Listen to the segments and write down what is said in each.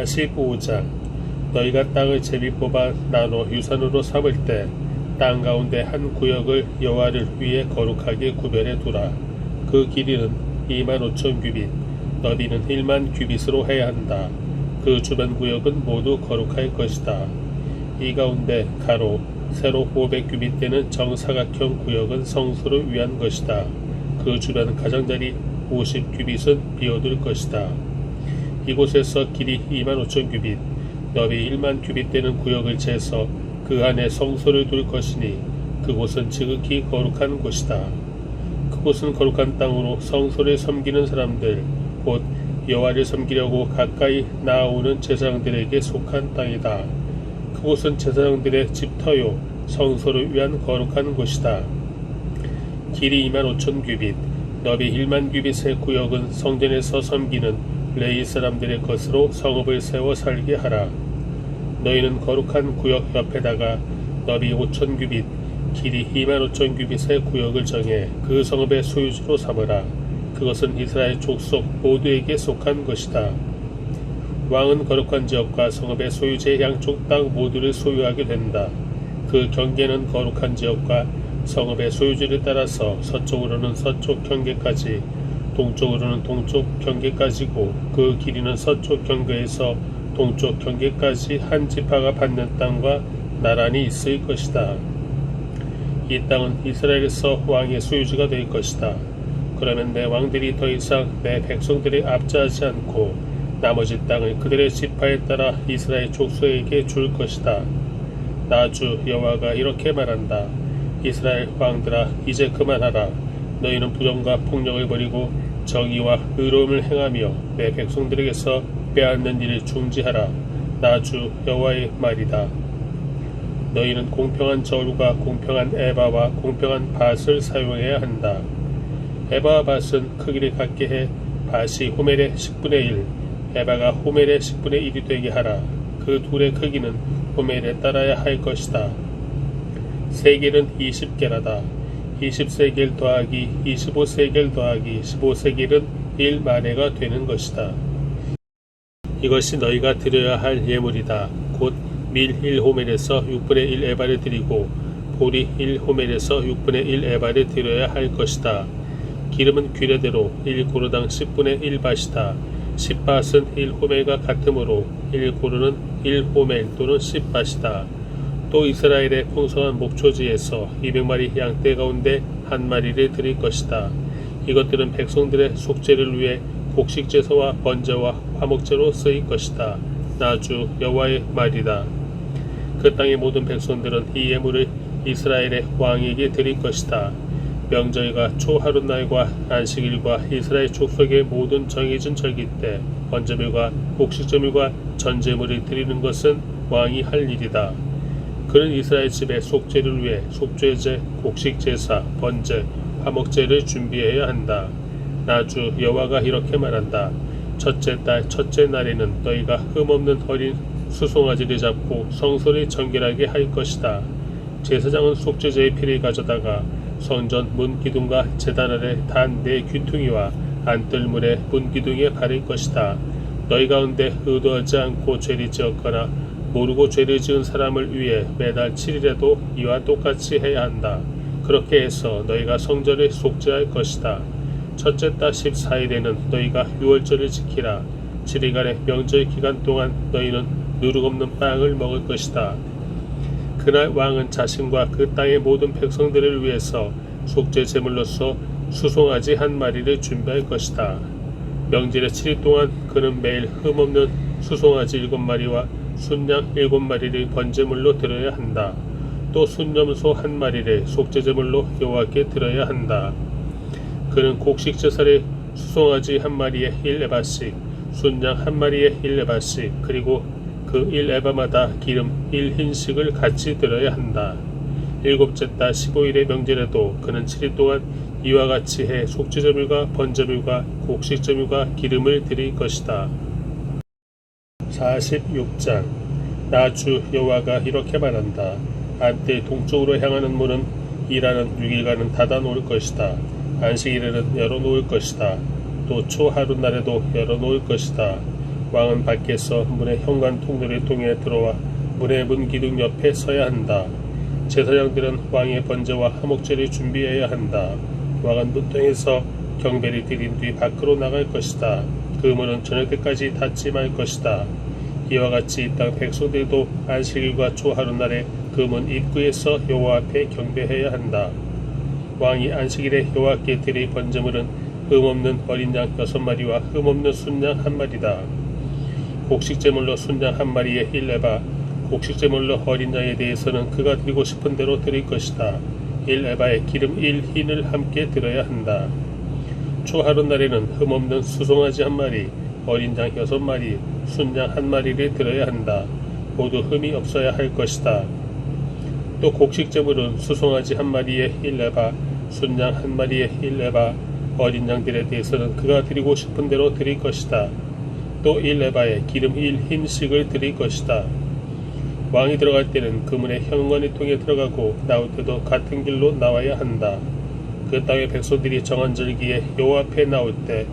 45장. 너희가 땅을 제비 뽑아 나눠 유산으로 삼을 때 땅 가운데 한 구역을 여호와를 위해 거룩하게 구별해 두라. 그 길이는 25,000규빗, 너비는 10,000규빗으로 해야 한다. 그 주변 구역은 모두 거룩할 것이다. 이 가운데 가로, 세로 500규빗 되는 정사각형 구역은 성소를 위한 것이다. 그 주변 가장자리 50규빗은 비워둘 것이다. 이곳에서 길이 25,000규빗, 너비 10,000규빗 되는 구역을 재서 그 안에 성소를 둘 것이니 그곳은 지극히 거룩한 곳이다. 그곳은 거룩한 땅으로 성소를 섬기는 사람들, 곧 여호와를 섬기려고 가까이 나아오는 제사장들에게 속한 땅이다. 그곳은 제사장들의 집터요 성소를 위한 거룩한 곳이다. 길이 25,000규빗, 너비 10,000규빗의 구역은 성전에서 섬기는 레위 사람들의 것으로 성읍을 세워 살게 하라. 너희는 거룩한 구역 옆에다가 너비 5,000규빗, 길이 25,000규빗의 구역을 정해 그 성읍의 소유지로 삼으라. 그것은 이스라엘 족속 모두에게 속한 것이다. 왕은 거룩한 지역과 성읍의 소유지의 양쪽 땅 모두를 소유하게 된다. 그 경계는 거룩한 지역과 성읍의 소유지를 따라서 서쪽으로는 서쪽 경계까지, 동쪽으로는 동쪽 경계까지고, 그 길이는 서쪽 경계에서 동쪽 경계까지 한 지파가 받는 땅과 나란히 있을 것이다. 이 땅은 이스라엘에서 왕의 소유지가 될 것이다. 그러면 내 왕들이 더 이상 내 백성들이 압제하지 않고 나머지 땅을 그들의 지파에 따라 이스라엘 족속에게 줄 것이다. 나 주 여호와가 이렇게 말한다. 이스라엘 왕들아, 이제 그만하라. 너희는 부정과 폭력을 버리고 정의와 의로움을 행하며 내 백성들에게서 빼앗는 일을 중지하라. 나 주 여호와의 말이다. 너희는 공평한 저울과 공평한 에바와 공평한 밧을 사용해야 한다. 에바와 밧은 크기를 같게 해 밧이 호멜의 10분의 1, 에바가 호멜의 10분의 1이 되게 하라. 그 둘의 크기는 호멜에 따라야 할 것이다. 세겔은 20게라다. 20세겔 더하기 25세겔 더하기 15세겔은 1만회가 되는 것이다. 이것이 너희가 드려야 할 예물이다. 곧 밀 1호멜에서 6분의 1 에바를 드리고 보리 1호멜에서 6분의 1 에바를 드려야 할 것이다. 기름은 규례대로 1고르당 10분의 1밭이다. 10밭은 1호멜과 같으므로 1고르는 1호멜 또는 10밭이다. 또 이스라엘의 풍성한 목초지에서 200마리 양떼 가운데 한 마리를 드릴 것이다. 이것들은 백성들의 속죄를 위해 곡식제사와 번제와 화목제로 쓰일 것이다. 나 주 여호와의 말이다. 그 땅의 모든 백성들은 이 예물을 이스라엘의 왕에게 드릴 것이다. 명절과 초하룻날과 안식일과 이스라엘 족속의 모든 정해진 절기 때 번제물과 곡식제물과 전제물을 드리는 것은 왕이 할 일이다. 그는 이스라엘 집의 속죄를 위해 속죄제, 곡식제사, 번제, 화목제를 준비해야 한다. 나 주 여호와가 이렇게 말한다. 첫째 달 첫째 날에는 너희가 흠없는 어린 수송아지를 잡고 성소를 정결하게 할 것이다. 제사장은 속죄제의 피를 가져다가 성전 문기둥과 제단 아래 단 4귀퉁이와 안뜰문의 문기둥에 바를 것이다. 너희 가운데 의도하지 않고 죄를 지었거나 모르고 죄를 지은 사람을 위해 매달 7일에도 이와 똑같이 해야 한다. 그렇게 해서 너희가 성전을 속죄할 것이다. 첫째 달 14일에는 너희가 유월절을 지키라. 7일간의 명절 기간 동안 너희는 누룩 없는 빵을 먹을 것이다. 그날 왕은 자신과 그 땅의 모든 백성들을 위해서 속죄 제물로서 수송아지 한 마리를 준비할 것이다. 명절의 7일 동안 그는 매일 흠없는 수송아지 7마리와 순양 7마리를 번제물로 드려야 한다. 또 순염소 1마리를 속죄제물로 여호와께 드려야 한다. 그는 곡식제사를 수송아지 1마리에 1에바씩, 순양 1마리에 1에바씩, 그리고 그 1에바마다 기름 1흰씩을 같이 드려야 한다. 일곱째 달 15일의 명절에도 그는 7일 동안 이와 같이 해 속죄제물과 번제물과 곡식제물과 기름을 드릴 것이다. 46장. 나 주 여호와가 이렇게 말한다. 안뜰 동쪽으로 향하는 문은 일하는 6일간은 닫아 놓을 것이다. 안식일에는 열어놓을 것이다. 또 초하룻날에도 열어놓을 것이다. 왕은 밖에서 문의 현관 통로를 통해 들어와 문의 문 기둥 옆에 서야 한다. 제사장들은 왕의 번제와 화목제를 준비해야 한다. 왕은 문통에서 경배를 드린 뒤 밖으로 나갈 것이다. 그 문은 저녁 때까지 닫지 말 것이다. 이와 같이 이 땅 백성들도 안식일과 초하룻날에 그 문 입구에서 여호와 앞에 경배해야 한다. 왕이 안식일에 여호와께 드릴 번제물은 흠없는 어린 양 6마리와 흠없는 순양 1마리다. 곡식제물로 순양 1마리에 1에바, 곡식제물로 어린 양에 대해서는 그가 드리고 싶은 대로 드릴 것이다. 1에바에 기름 1흰을 함께 드려야 한다. 초하룻날에는 흠없는 수송아지 1마리, 어린 양 6마리, 순양 1마리를 드려야 한다. 모두 흠이 없어야 할 것이다. 또 곡식제물은 수송아지 1마리에 1에바, 순양 1마리에 1에바, 어린 양들에 대해서는 그가 드리고 싶은 대로 드릴 것이다. 또 1에바에 기름 1흰씩을 드릴 것이다. 왕이 들어갈 때는 그 문의 현관을 통해 들어가고 나올 때도 같은 길로 나와야 한다. 그 땅의 백성들이 정한 절기에 여호와 앞에 나올 때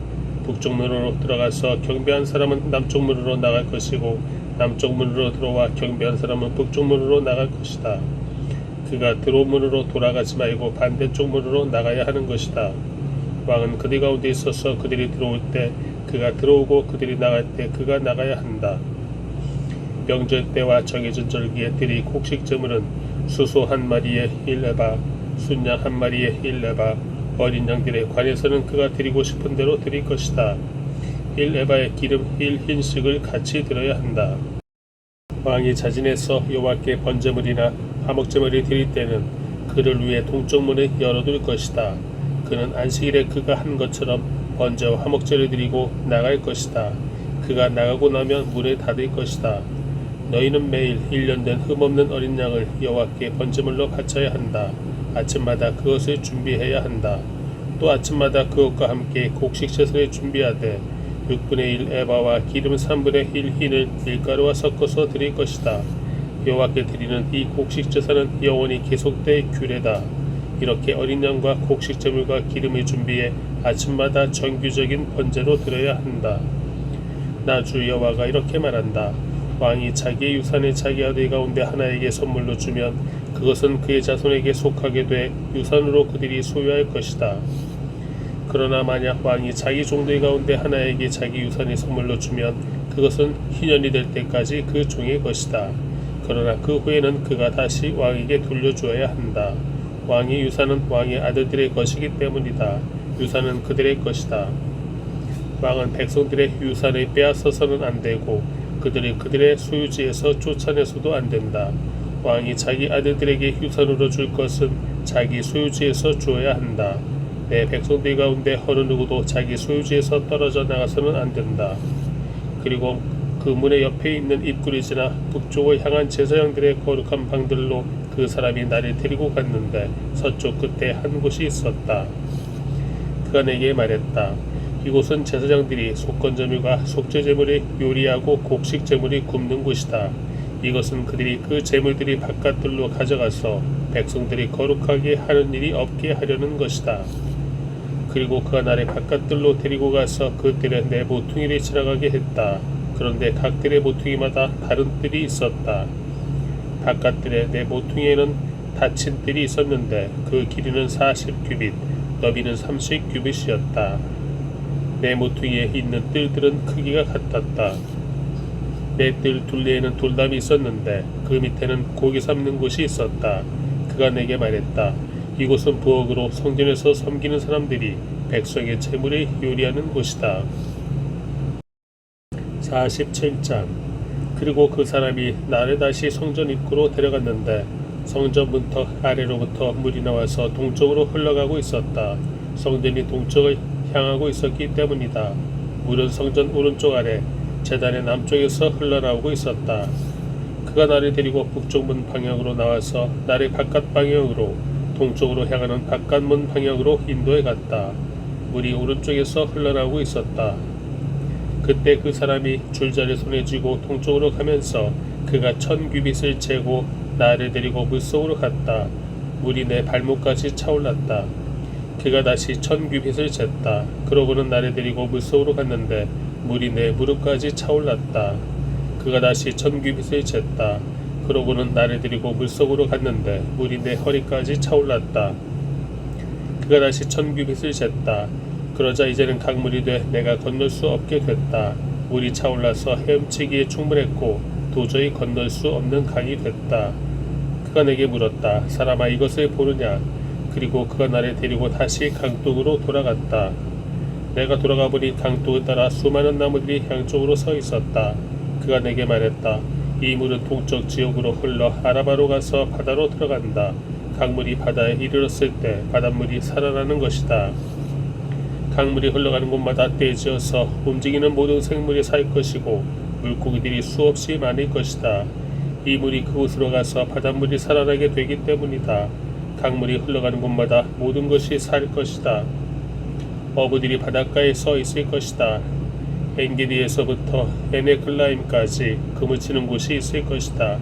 북쪽 문으로 들어가서 경배한 사람은 남쪽 문으로 나갈 것이고 남쪽 문으로 들어와 경배한 사람은 북쪽 문으로 나갈 것이다. 그가 들어온 문으로 돌아가지 말고 반대쪽 문으로 나가야 하는 것이다. 왕은 그들 가운데 있어서 그들이 들어올 때 그가 들어오고 그들이 나갈 때 그가 나가야 한다. 명절 때와 정해진 절기에 드릴 곡식제물은 수소 1마리에 1에바, 순양 1마리에 1에바, 어린 양들의 관에서는 그가 드리고 싶은 대로 드릴 것이다. 1에바의 기름 1흰씩을 같이 드려야 한다. 왕이 자진해서 여호와께 번제물이나 화목제물을 드릴 때는 그를 위해 동쪽 문을 열어둘 것이다. 그는 안식일에 그가 한 것처럼 번제와 화목제를 드리고 나갈 것이다. 그가 나가고 나면 문을 닫을 것이다. 너희는 매일 1년 된 흠없는 어린 양을 여호와께 번제물로 바쳐야 한다. 아침마다 그것을 준비해야 한다. 또 아침마다 그것과 함께 곡식제사를 준비하되 6분의 1 에바와 기름 3분의 1 흰을 밀가루와 섞어서 드릴 것이다. 여호와께 드리는 이 곡식제사는 영원히 계속될 규례다. 이렇게 어린 양과 곡식제물과 기름을 준비해 아침마다 정규적인 번제로 드려야 한다. 나 주 여호와가 이렇게 말한다. 왕이 자기의 유산을 자기 아들 가운데 하나에게 선물로 주면 그것은 그의 자손에게 속하게 돼 유산으로 그들이 소유할 것이다. 그러나 만약 왕이 자기 종들 가운데 하나에게 자기 유산을 선물로 주면 그것은 희년이 될 때까지 그 종의 것이다. 그러나 그 후에는 그가 다시 왕에게 돌려주어야 한다. 왕의 유산은 왕의 아들들의 것이기 때문이다. 유산은 그들의 것이다. 왕은 백성들의 유산을 빼앗아서는 안 되고 그들이 그들의 소유지에서 쫓아내서도 안 된다. 왕이 자기 아들들에게 유산으로 줄 것은 자기 소유지에서 주어야 한다. 내 백성들 가운데 어느 누구도 자기 소유지에서 떨어져 나가서는 안 된다. 그리고 그 문의 옆에 있는 입구를 지나 북쪽을 향한 제사장들의 거룩한 방들로 그 사람이 나를 데리고 갔는데 서쪽 끝에 한 곳이 있었다. 그가 내게 말했다. 이곳은 제사장들이 속건제물과 속죄제물을 요리하고 곡식제물이 굽는 곳이다. 이것은 그들이 그 제물들이 바깥들로 가져가서 백성들이 거룩하게 하는 일이 없게 하려는 것이다. 그리고 그가 나를 바깥들로 데리고 가서 그 뜰에 내 모퉁이를 지나가게 했다. 그런데 각 뜰의 모퉁이마다 다른 뜰이 있었다. 바깥뜰에 내 모퉁이에는 닫힌 뜰이 있었는데 그 길이는 40규빗, 너비는 30규빗이었다. 내 모퉁이에 있는 뜰들은 크기가 같았다. 내 뜰 둘레에는 돌담이 있었는데 그 밑에는 고기 삶는 곳이 있었다. 그가 내게 말했다. 이곳은 부엌으로 성전에서 섬기는 사람들이 백성의 재물을 요리하는 곳이다. 47장. 그리고 그 사람이 나를 다시 성전 입구로 데려갔는데 성전 문턱 아래로부터 물이 나와서 동쪽으로 흘러가고 있었다. 성전이 동쪽을 향하고 있었기 때문이다. 물은 성전 오른쪽 아래 제단의 남쪽에서 흘러나오고 있었다. 그가 나를 데리고 북쪽 문 방향으로 나와서 나를 바깥 방향으로 동쪽으로 향하는 바깥문 방향으로 인도해 갔다. 물이 오른쪽에서 흘러나오고 있었다. 그때 그 사람이 줄자를 손에 쥐고 동쪽으로 가면서 그가 1000규빗을 재고 나를 데리고 물속으로 갔다. 물이 내 발목까지 차올랐다. 그가 다시 1000규빗을 쟀다. 그러고는 나를 데리고 물속으로 갔는데 물이 내 무릎까지 차올랐다. 그가 다시 1000규빗을 쟀다. 그러고는 나를 데리고 물속으로 갔는데 물이 내 허리까지 차올랐다. 그가 다시 1000규빗을 쟀다. 그러자 이제는 강물이 돼 내가 건널 수 없게 됐다. 물이 차올라서 헤엄치기에 충분했고 도저히 건널 수 없는 강이 됐다. 그가 내게 물었다. 사람아, 이것을 보느냐? 그리고 그가 나를 데리고 다시 강둑으로 돌아갔다. 내가 돌아가 보니 강둑을 따라 수많은 나무들이 양쪽으로 서 있었다. 그가 내게 말했다. 이 물은 동쪽 지역으로 흘러 아라바로 가서 바다로 들어간다. 강물이 바다에 이르렀을 때 바닷물이 살아나는 것이다. 강물이 흘러가는 곳마다 떼지어서 움직이는 모든 생물이 살 것이고 물고기들이 수없이 많을 것이다. 이 물이 그곳으로 가서 바닷물이 살아나게 되기 때문이다. 강물이 흘러가는 곳마다 모든 것이 살 것이다. 어부들이 바닷가에 서 있을 것이다. 엔게디에서부터 에네클라임까지 그물 치는 곳이 있을 것이다.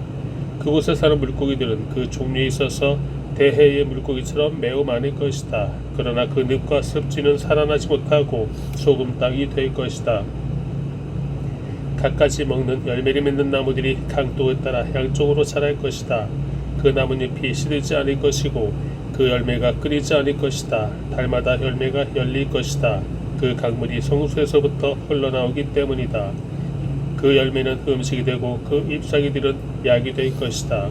그곳에 사는 물고기들은 그 종류에 있어서 대해의 물고기처럼 매우 많을 것이다. 그러나 그 늪과 습지는 살아나지 못하고 소금 땅이 될 것이다. 갖가지 먹는 열매를 맺는 나무들이 강둑을 따라 양쪽으로 자랄 것이다. 그 나뭇잎이 시들지 않을 것이고 그 열매가 끊이지 않을 것이다. 달마다 열매가 열릴 것이다. 그 강물이 성소에서부터 흘러나오기 때문이다. 그 열매는 음식이 되고 그 잎사귀들은 약이 될 것이다.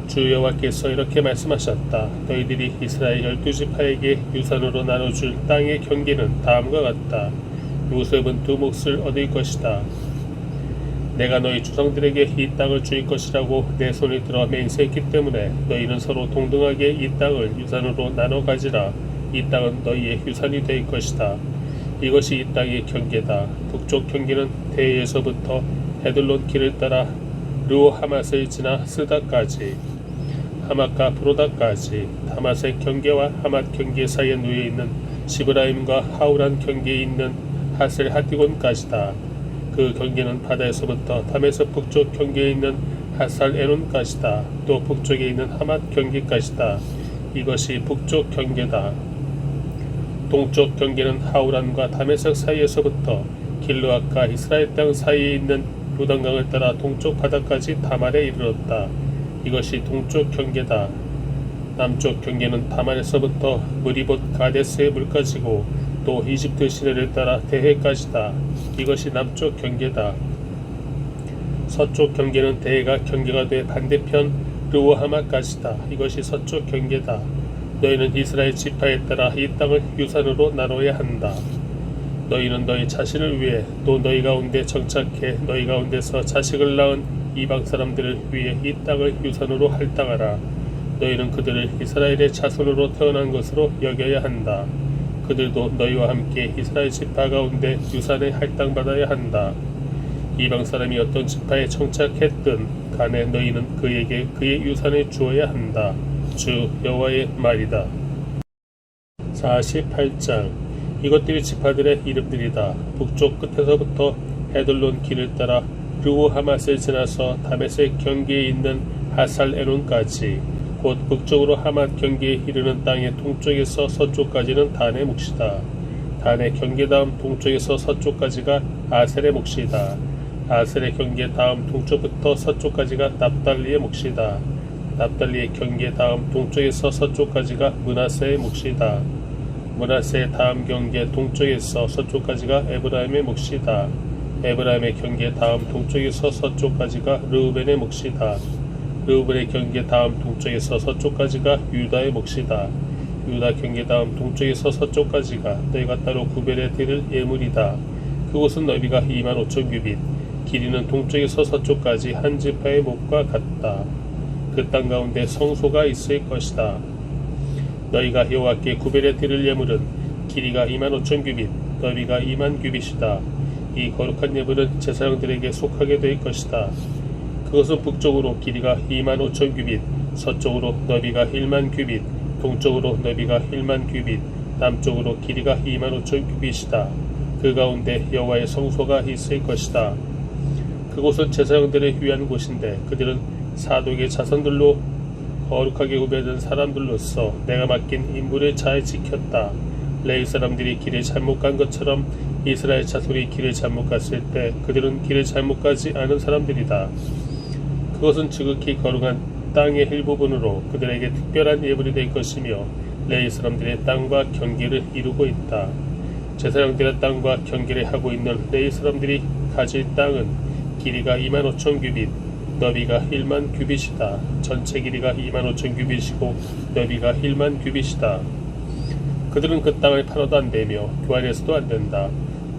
주 여호와께서 이렇게 말씀하셨다. 너희들이 이스라엘 12지파에게 유산으로 나눠줄 땅의 경계는 다음과 같다. 요셉은 두 몫을 얻을 것이다. 내가 너희 조상들에게 이 땅을 줄 것이라고 내 손을 들어 맹세했기 때문에 너희는 서로 동등하게 이 땅을 유산으로 나눠 가지라. 이 땅은 너희의 유산이 될 것이다. 이것이 이 땅의 경계다. 북쪽 경계는 대에서부터 헤들론 길을 따라 르호하맛을 지나 스다까지, 하맛과 브로다까지, 다맛의 경계와 하맛 경계 사이에 놓여 있는 시브라임과 하우란 경계에 있는 하셀 하디곤까지다. 그 경계는 바다에서부터 담에서 북쪽 경계에 있는 하살 에논까지다. 또 북쪽에 있는 하맛 경계까지다. 이것이 북쪽 경계다. 동쪽 경계는 하우란과 다메섹 사이에서부터 길르앗과 이스라엘 땅 사이에 있는 요단강을 따라 동쪽 바다까지 다말에 이르렀다. 이것이 동쪽 경계다. 남쪽 경계는 다말에서부터 무리봇 가데스의 물까지고 또 이집트 시내를 따라 대해까지다. 이것이 남쪽 경계다. 서쪽 경계는 대해가 경계가 돼 반대편 르호하마까지다. 이것이 서쪽 경계다. 너희는 이스라엘 지파에 따라 이 땅을 유산으로 나눠야 한다. 너희는 너희 자신을 위해 또 너희 가운데 정착해 너희 가운데서 자식을 낳은 이방 사람들을 위해 이 땅을 유산으로 할당하라. 너희는 그들을 이스라엘의 자손으로 태어난 것으로 여겨야 한다. 그들도 너희와 함께 이스라엘 지파 가운데 유산에 할당받아야 한다. 이방 사람이 어떤 지파에 정착했든 간에 너희는 그에게 그의 유산을 주어야 한다. 주 여호와의 말이다. 48장. 이것들이 지파들의 이름들이다. 북쪽 끝에서부터 헤들론 길을 따라 르호하맛을 지나서 다메섹 경계에 있는 하살 에논까지, 곧 북쪽으로 하맛 경계에 이르는 땅의 동쪽에서 서쪽까지는 단의 몫이다. 단의 경계 다음 동쪽에서 서쪽까지가 아셀의 몫이다. 아셀의 경계 다음 동쪽부터 서쪽까지가 납달리의 몫이다. 납달리의 경계 다음 동쪽에서 서쪽까지가 므낫세의 몫이다. 므낫세의 다음 경계 동쪽에서 서쪽까지가 에브라임의 몫이다. 에브라임의 경계 다음 동쪽에서 서쪽까지가 르우벤의 몫이다. 르우벤의 경계 다음 동쪽에서 서쪽까지가 유다의 몫이다. 유다 경계 다음 동쪽에서 서쪽까지가 너희가 따로 구별해 드릴 예물이다. 그곳은 너비가 25,000규빗, 길이는 동쪽에서 서쪽까지 한 지파의 몫과 같다. 그 땅 가운데 성소가 있을 것이다. 너희가 여호와께 구별해 드릴 예물은 길이가 25,000규빗, 너비가 20,000규빗이다. 이 거룩한 예물은 제사장들에게 속하게 될 것이다. 그것은 북쪽으로 길이가 25,000규빗, 서쪽으로 너비가 10,000규빗, 동쪽으로 너비가 10,000규빗, 남쪽으로 길이가 25,000규빗이다. 그 가운데 여호와의 성소가 있을 것이다. 그곳은 제사장들을 위한 곳인데 그들은 사독의 자손들로 거룩하게 구별된 사람들로서 내가 맡긴 임무를 잘 지켰다. 레위 사람들이 길을 잘못 간 것처럼 이스라엘 자손이 길을 잘못 갔을 때 그들은 길을 잘못 가지 않은 사람들이다. 그것은 지극히 거룩한 땅의 일부분으로 그들에게 특별한 예물이 될 것이며 레위 사람들의 땅과 경계를 이루고 있다. 제사장들의 땅과 경계를 하고 있는 레위 사람들이 가질 땅은 길이가 25,000 규빗, 너비가 1만 규빗이다. 전체 길이가 25,000 규빗이고 너비가 1만 규빗이다. 그들은 그 땅을 팔아도 안 되며 교환해서도 안 된다.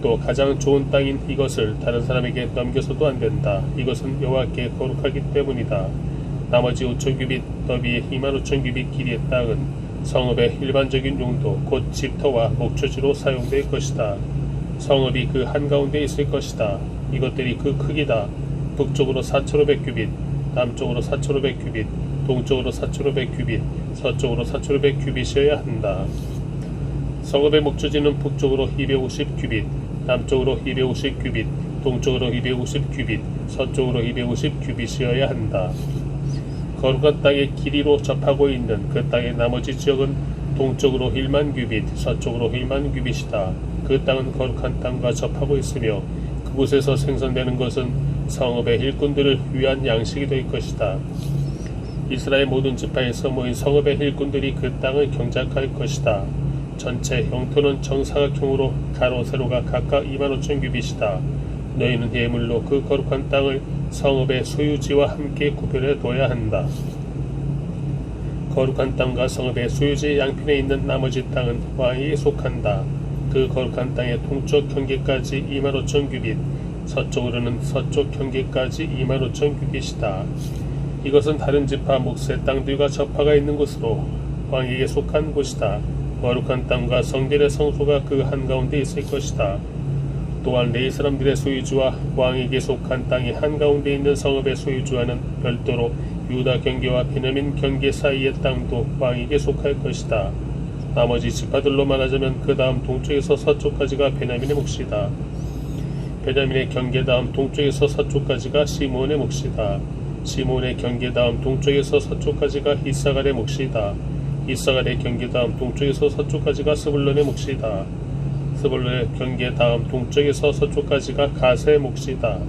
또 가장 좋은 땅인 이것을 다른 사람에게 넘겨서도 안 된다. 이것은 여호와께 거룩하기 때문이다. 나머지 5,000 규빗, 너비의 25,000 규빗 길이의 땅은 성읍의 일반적인 용도, 곧 집터와 목초지로 사용될 것이다. 성읍이 그 한가운데 있을 것이다. 이것들이 그 크기다. 북쪽으로 4,500 규빗, 남쪽으로 4,500 규빗, 동쪽으로 4,500 규빗, 서쪽으로 4,500 규빗이어야 한다. 성읍의 목초지는 북쪽으로 250 규빗, 남쪽으로 250 규빗, 동쪽으로 250 규빗, 서쪽으로 250 규빗이어야 한다. 거룩한 땅의 길이로 접하고 있는 그 땅의 나머지 지역은 동쪽으로 1만 규빗, 서쪽으로 1만 규빗이다. 그 땅은 거룩한 땅과 접하고 있으며 그곳에서 생산되는 것은 성읍의 일꾼들을 위한 양식이 될 것이다. 이스라엘 모든 지파에서 모인 성읍의 일꾼들이 그 땅을 경작할 것이다. 전체 영토는 정사각형으로 가로 세로가 각각 25,000 규빗이다. 너희는 예물로 그 거룩한 땅을 성읍의 소유지와 함께 구별해 둬야 한다. 거룩한 땅과 성읍의 소유지 양편에 있는 나머지 땅은 왕에게 속한다. 그 거룩한 땅의 동쪽 경계까지 25,000 규빗, 서쪽으로는 서쪽 경계까지 25,000 규빗이다. 이것은 다른 지파 몫의 땅들과 접하가 있는 곳으로 왕에게 속한 곳이다. 거룩한 땅과 성전의 성소가 그 한가운데 있을 것이다. 또한 레위 사람들의 소유주와 왕에게 속한 땅의 한가운데 있는 성읍의 소유주와는 별도로 유다 경계와 베냐민 경계 사이의 땅도 왕에게 속할 것이다. 나머지 지파들로 말하자면 그 다음 동쪽에서 서쪽까지가 베냐민의 몫이다. 베냐민의 경계 다음 동쪽에서 서쪽까지가 시므온의 몫이다. 시므온의 경계 다음 동쪽에서 서쪽까지가 이사갈의 몫이다. 이사갈의 경계 다음 동쪽에서 서쪽까지가 스불론의 몫이다. 스불론의 경계 다음 동쪽에서 서쪽까지가 가세의 몫이다.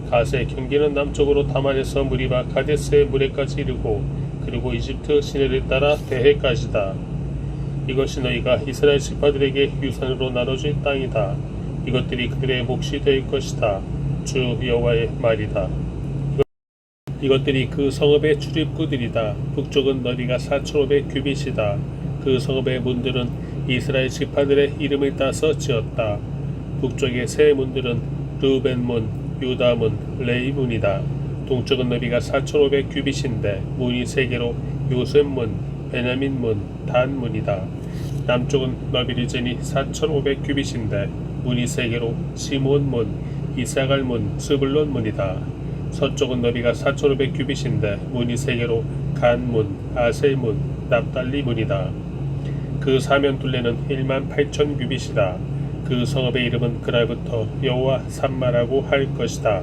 가세의 경계는 남쪽으로 다만에서 무리바 가데스의 무레까지 이르고 그리고 이집트 시내를 따라 대해까지다. 이것이 너희가 이스라엘 지파들에게 유산으로 나눠줄 땅이다. 이것들이 그들의 몫이 될 것이다. 주 여호와의 말이다. 이것들이 그 성읍의 출입구들이다. 북쪽은 너비가 4,500 규빗이다. 그 성읍의 문들은 이스라엘 지파들의 이름을 따서 지었다. 북쪽의 세 문들은 르우벤문, 유다문, 레이문이다. 동쪽은 너비가 4,500 규빗인데 문이 세 개로 요셉문, 베냐민문, 단문이다. 남쪽은 너비르젠이 4,500 규빗인데 문이 세 개로 시므온문, 이사갈문, 스불론문이다. 서쪽은 너비가 4,500 규빗인데 문이 세 개로 간문, 아셀문, 납달리문이다. 그 사면 둘레는 18,000 규빗이다. 그 성읍의 이름은 그날부터 여호와 산마라고 할 것이다.